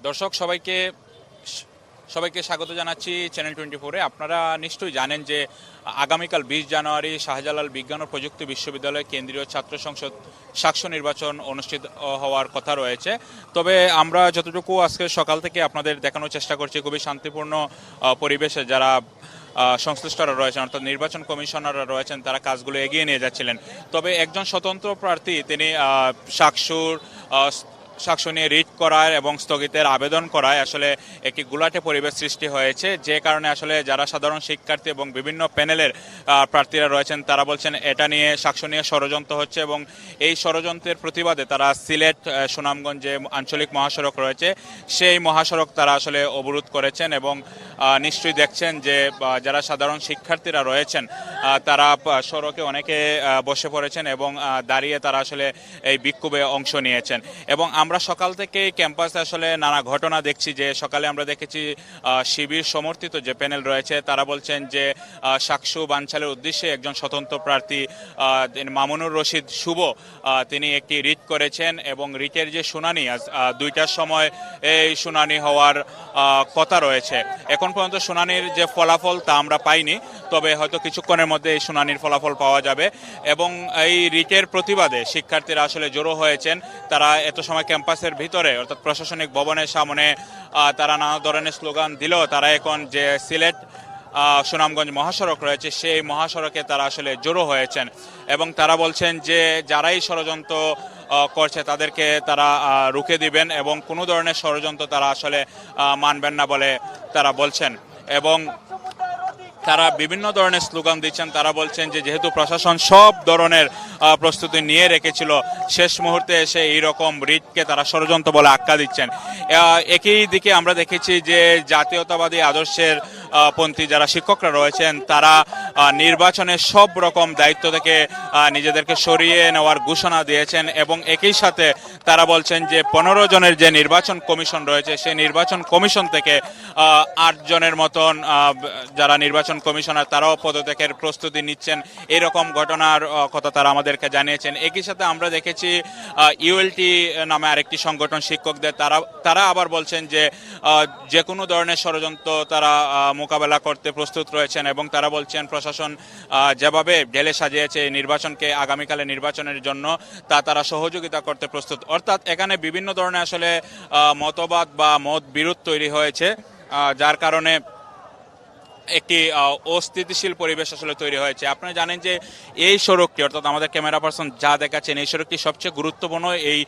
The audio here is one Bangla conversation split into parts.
দর্শক সবাইকে স্বাগত জানাচ্ছি চ্যানেল 24-এ। আপনারা নিশ্চয়ই জানেন যে আগামীকাল 20 জানুয়ারি শাহজালাল বিজ্ঞান ও প্রযুক্তি বিশ্ববিদ্যালয় কেন্দ্রীয় ছাত্র সংসদ সাকষ্য নির্বাচন অনুষ্ঠিত হওয়ার কথা রয়েছে। তবে আমরা যতটুকু আজকে সকাল থেকে আপনাদের দেখানোর চেষ্টা করছি, খুবই শান্তিপূর্ণ পরিবেশে যারা সংশ্লিষ্টরা রয়েছেন অর্থাৎ নির্বাচন কমিশনাররা রয়েছেন তারা কাজগুলো এগিয়ে নিয়ে যাচ্ছিলেন। তবে একজন স্বতন্ত্র প্রার্থী তিনি সাক্ষ্য নিয়ে রিট করায় এবং স্থগিতের আবেদন করায় আসলে একটি গুলাটে পরিবেশ সৃষ্টি হয়েছে, যে কারণে আসলে যারা সাধারণ শিক্ষার্থী এবং বিভিন্ন প্যানেলের প্রার্থীরা রয়েছেন তারা বলছেন এটা নিয়ে সাক্ষ্য নিয়ে ষড়যন্ত্র হচ্ছে এবং এই ষড়যন্ত্রের প্রতিবাদে তারা সিলেট সুনামগঞ্জ যে আঞ্চলিক মহাসড়ক রয়েছে সেই মহাসড়ক তারা আসলে অবরোধ করেছেন এবং নিশ্চয়ই দেখছেন যে যারা সাধারণ শিক্ষার্থীরা রয়েছেন তারা সড়কে অনেকে বসে পড়েছেন এবং দাঁড়িয়ে তারা আসলে এই বিক্ষোভে অংশ নিয়েছেন। এবং আমরা সকাল থেকে ক্যাম্পাসে আসলে নানা ঘটনা দেখছি, যে সকালে আমরা দেখেছি শিবির সমর্থিত যে প্যানেল রয়েছে তারা বলছেন যে সাকসু বানচালের উদ্দেশ্যে একজন স্বতন্ত্র প্রার্থী মামুনুর রশিদ শুভ তিনি একটি রিট করেছেন এবং রিটের যে শুনানি আজ 2টার সময় এই শুনানি হওয়ার কথা রয়েছে। এখন পর্যন্ত শুনানির যে ফলাফল তা আমরা পাইনি, তবে হয়তো কিছুক্ষণের মধ্যে এই শুনানির ফলাফল পাওয়া যাবে। এবং এই রিটের প্রতিবাদে শিক্ষার্থীরা আসলে জড়ো হয়েছেন। তারা এত সময় ক্যাম্পাসের ভিতরে অর্থাৎ প্রশাসনিক ভবনের সামনে তারা নানা ধরনের স্লোগান দিলেও তারা এখন যে সিলেট সুনামগঞ্জ মহাসড়ক রয়েছে সেই মহাসড়কে তারা আসলে জড়ো হয়েছেন এবং তারা বলছেন যে যারাই ষড়যন্ত্র করছে তাদেরকে তারা রুখে দিবেন এবং কোনো ধরনের ষড়যন্ত্র তারা আসলে মানবেন না বলে তারা বলছেন। এবং তারা বিভিন্ন ধরনের স্লোগান দিচ্ছেন। তারা বলছেন যে যেহেতু প্রশাসন সব ধরনের প্রস্তুতি নিয়ে রেখেছিল, শেষ মুহূর্তে এসে এইরকম রিটকে তারা ষড়যন্ত্র বলে আখ্যা দিচ্ছেন। একই দিকে আমরা দেখেছি যে জাতীয়তাবাদী আদর্শের পন্থী যারা শিক্ষকরা রয়েছেন তারা নির্বাচনের সব রকম দায়িত্ব থেকে নিজেদেরকে সরিয়ে নেওয়ার ঘোষণা দিয়েছেন এবং একই সাথে তারা বলছেন যে 15 জনের যে নির্বাচন কমিশন রয়েছে সেই নির্বাচন কমিশন থেকে 8 জনের মতন যারা নির্বাচন কমিশনার তারাও পদত্যাগের প্রস্তুতি নিচ্ছেন। এরকম ঘটনার কথা তারা আমাদেরকে জানিয়েছেন। একই সাথে আমরা দেখেছি ইউএলটি নামে আরেকটি সংগঠন শিক্ষকদের তারা আবার বলছেন যে যে কোনো ধরনের ষড়যন্ত্র তারা মোকাবেলা করতে প্রস্তুত রয়েছেন এবং তারা বলছেন প্রশাসন যেভাবে ঢেলে সাজিয়েছে নির্বাচনকে আগামীকালে নির্বাচনের জন্য তারা সহযোগিতা করতে প্রস্তুত। অর্থাৎ এখানে বিভিন্ন ধরনের আসলে মতবাদ বা মত বিরোধ তৈরি হয়েছে, যার কারণে একটি অস্থিতিশীল পরিবেশ আসলে তৈরি হয়েছে। আপনারা জানেন যে এই সড়কটি অর্থাৎ আমাদের ক্যামেরা পার্সন যা দেখাচ্ছেন এই সড়কটি সবচেয়ে গুরুত্বপূর্ণ। এই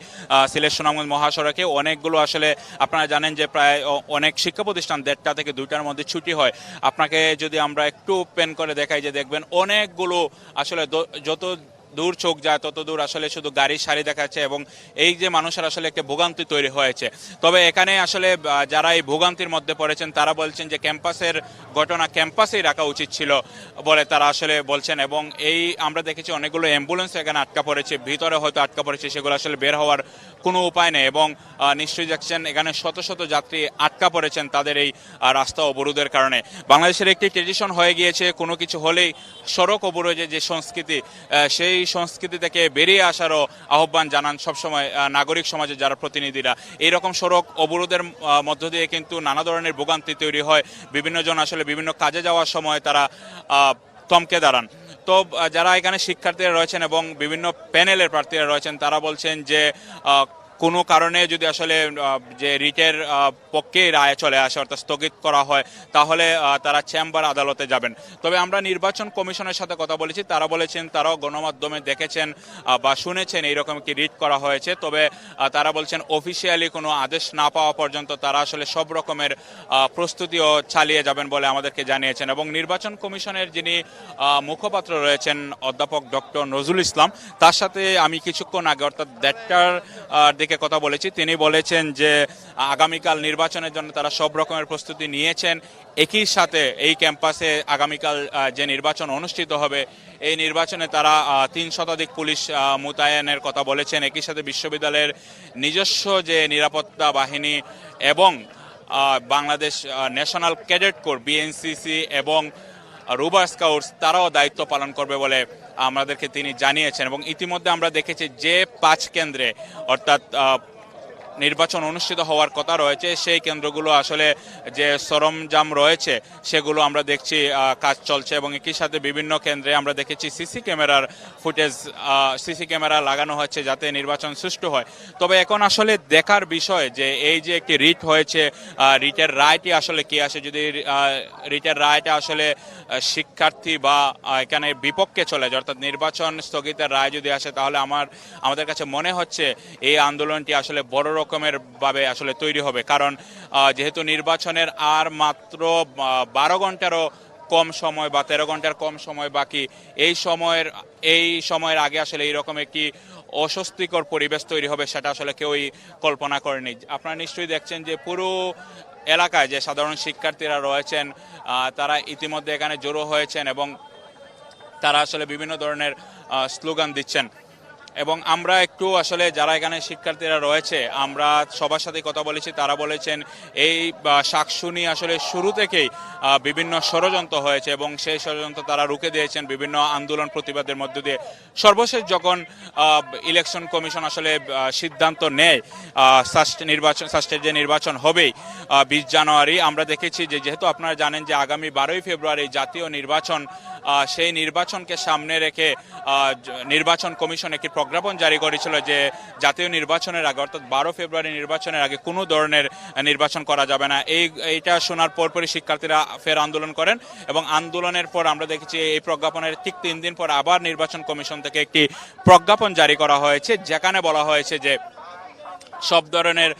সিলেট সুনামগঞ্জ মহাসড়কে অনেকগুলো আসলে আপনারা জানেন যে প্রায় অনেক শিক্ষা প্রতিষ্ঠান 1টা থেকে 2টার মধ্যে ছুটি হয়। আপনাকে যদি আমরা একটু পেন করে দেখাই যে দেখবেন অনেকগুলো আসলে যত দূর চোখ যায় তত দূর আসলে শুধু গাড়ির সারি দেখাচ্ছে এবং এই যে মানুষের আসলে একটা ভোগান্তি তৈরি হয়েছে। তবে এখানে আসলে যারা এই ভোগান্তির মধ্যে পড়েছেন তারা বলছেন যে ক্যাম্পাসের ঘটনা ক্যাম্পাসেই রাখা উচিত ছিল বলে তারা আসলে বলছেন। এবং এই আমরা দেখেছি অনেকগুলো অ্যাম্বুলেন্স এখানে আটকা পড়েছে, ভিতরে হয়তো আটকা পড়েছে, সেগুলো আসলে বের হওয়ার কোনো উপায় নেই। এবং নিশ্চয়ই দেখছেন এখানে শত শত যাত্রী আটকা পড়েছেন তাদের এই রাস্তা অবরোধের কারণে। বাংলাদেশের একটি ট্রেডিশন হয়ে গিয়েছে কোনো কিছু হলেই সড়ক অবরোধের যে সংস্কৃতি সেই সংস্কৃতি থেকে বেরিয়ে আসারও আহ্বান জানান সবসময় নাগরিক সমাজের যারা প্রতিনিধিরা। এইরকম সড়ক অবরোধের মধ্য দিয়ে কিন্তু নানা ধরনের ভোগান্তি তৈরি হয়। বিভিন্ন জন আসলে বিভিন্ন কাজে যাওয়ার সময় তারা থমকে দাঁড়ান। তো যারা এখানে শিক্ষার্থীরা রয়েছেন এবং বিভিন্ন প্যানেলের প্রার্থীরা রয়েছেন তারা বলছেন যে কোনো কারণে যদি আসলে যে রিটের পক্ষে রায় চলে আসে অর্থাৎ স্থগিত করা হয় তাহলে তারা চেম্বার আদালতে যাবেন। তবে আমরা নির্বাচন কমিশনের সাথে কথা বলেছি, তারা বলেছেন তারাও গণমাধ্যমে দেখেছেন বা শুনেছেন এইরকম কি রিট করা হয়েছে। তবে তারা বলছেন অফিসিয়ালি কোনো আদেশ না পাওয়া পর্যন্ত তারা আসলে সব রকমের প্রস্তুতিও চালিয়ে যাবেন বলে আমাদেরকে জানিয়েছেন। এবং নির্বাচন কমিশনের যিনি মুখপাত্র রয়েছেন অধ্যাপক ডক্টর নজরুল ইসলাম, তার সাথে আমি কিছুক্ষণ আগে অর্থাৎ 1টার দিকে কথা বলেছি। তিনি বলেছেন যে আগামীকাল নির্বাচনের জন্য তারা সব রকমের প্রস্তুতি নিয়েছেন। একই সাথে এই ক্যাম্পাসে আগামীকাল যে নির্বাচন অনুষ্ঠিত হবে এই নির্বাচনে তারা 3 শতাধিক পুলিশ মোতায়েনের কথা বলেছেন। একই সাথে বিশ্ববিদ্যালয়ের নিজস্ব যে নিরাপত্তা বাহিনী এবং Bangladesh national cadet corps BNCC এবং রুবার স্কাউটস তারাও দায়িত্ব পালন করবে বলে আমাদেরকে তিনি জানিয়েছেন। এবং ইতিমধ্যে আমরা দেখেছি যে 5 কেন্দ্রে অর্থাৎ নির্বাচন অনুষ্ঠিত হওয়ার কথা রয়েছে সেই কেন্দ্রগুলো আসলে যে সরঞ্জাম রয়েছে সেগুলো আমরা দেখছি কাজ চলছে, এবং একই সাথে বিভিন্ন কেন্দ্রে আমরা দেখেছি সিসি ক্যামেরার ফুটেজ, সিসি ক্যামেরা লাগানো হচ্ছে যাতে নির্বাচন সুষ্ঠু হয়। তবে এখন আসলে দেখার বিষয় যে এই যে একটি রিট হয়েছে, রিটের রায়টি আসলে কি আসে। যদি রিটের রায়টা আসলে শিক্ষার্থী বা এখানে বিপক্ষে চলে যায়, অর্থাৎ নির্বাচন স্থগিতের রায় যদি আসে, তাহলে আমাদের কাছে মনে হচ্ছে এই আন্দোলনটি আসলে বড় রকমের ভাবে আসলে তৈরি হবে। কারণ যেহেতু নির্বাচনের আর মাত্র 12 ঘন্টারও কম সময় বা 13 ঘন্টার কম সময় বাকি, এই সময়ের আগে আসলে এইরকম একটি অস্বস্তিকর পরিবেশ তৈরি হবে সেটা আসলে কেউই কল্পনা করেনি। আপনারা নিশ্চয়ই দেখছেন যে পুরো এলাকায় যে সাধারণ শিক্ষার্থীরা রয়েছেন তারা ইতিমধ্যে এখানে জড়ো হয়েছেন এবং তারা আসলে বিভিন্ন ধরনের স্লোগান দিচ্ছেন। এবং আমরা একটু আসলে যারা এখানে শিক্ষার্থীরা রয়েছে আমরা সবার সাথে কথা বলেছি, তারা বলেছেন এই শাকসুনি আসলে শুরু থেকেই বিভিন্ন ষড়যন্ত্র হয়েছে এবং সেই ষড়যন্ত্র তারা রুখে দিয়েছেন বিভিন্ন আন্দোলন প্রতিবাদের মধ্য দিয়ে। সর্বশেষ যখন ইলেকশন কমিশন আসলে সিদ্ধান্ত নেয় ষষ্ঠের যে নির্বাচন হবেই 20 জানুয়ারি, আমরা দেখেছি যে যেহেতু আপনারা জানেন যে আগামী 12ই ফেব্রুয়ারি জাতীয় নির্বাচন, সেই নির্বাচনকে সামনে রেখে নির্বাচন কমিশন একটি প্রজ্ঞাপন জারি করেছিল যে জাতীয় নির্বাচনের আগে, অর্থাৎ 12 ফেব্রুয়ারি নির্বাচনের আগে কোনো ধরনের নির্বাচন করা যাবে না। এইটা শোনার পরপরই শিক্ষার্থীরা ফের আন্দোলন করেন এবং আন্দোলনের পর আমরা দেখেছি এই প্রজ্ঞাপনের ঠিক 3 দিন পর আবার নির্বাচন কমিশন থেকে একটি প্রজ্ঞাপন জারি করা হয়েছে, যেখানে বলা হয়েছে যে সব ধরনের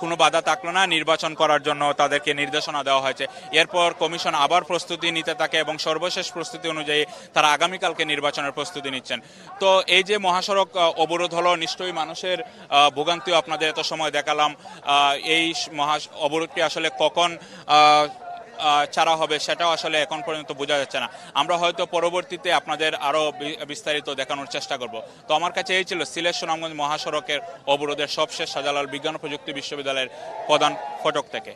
কোনো বাধা থাকলো না, নির্বাচন করার জন্য তাদেরকে নির্দেশনা দেওয়া হয়েছে। এরপর কমিশন আবার প্রস্তুতি নিতে থাকে এবং সর্বশেষ প্রস্তুতি অনুযায়ী তারা আগামীকালকে নির্বাচনের প্রস্তুতি নিচ্ছেন। তো এই যে মহাসড়ক অবরোধ হলো, নিশ্চয়ই মানুষের ভোগান্তিও আপনাদের এত সময় দেখালাম। এই অবরোধটি আসলে কখন ছাড়া হবে সেটাও আসলে এখন পর্যন্ত বোঝা যাচ্ছে না। আমরা হয়তো পরবর্তীতে আপনাদের আরো বিস্তারিত দেখানোর চেষ্টা করব। তো আমার কাছে এই ছিল সিলেট সুনামগঞ্জ মহাসড়কের অবরোধের সবশেষ শাহজালাল বিজ্ঞান ও প্রযুক্তি বিশ্ববিদ্যালয়ের প্রধান ফটক থেকে।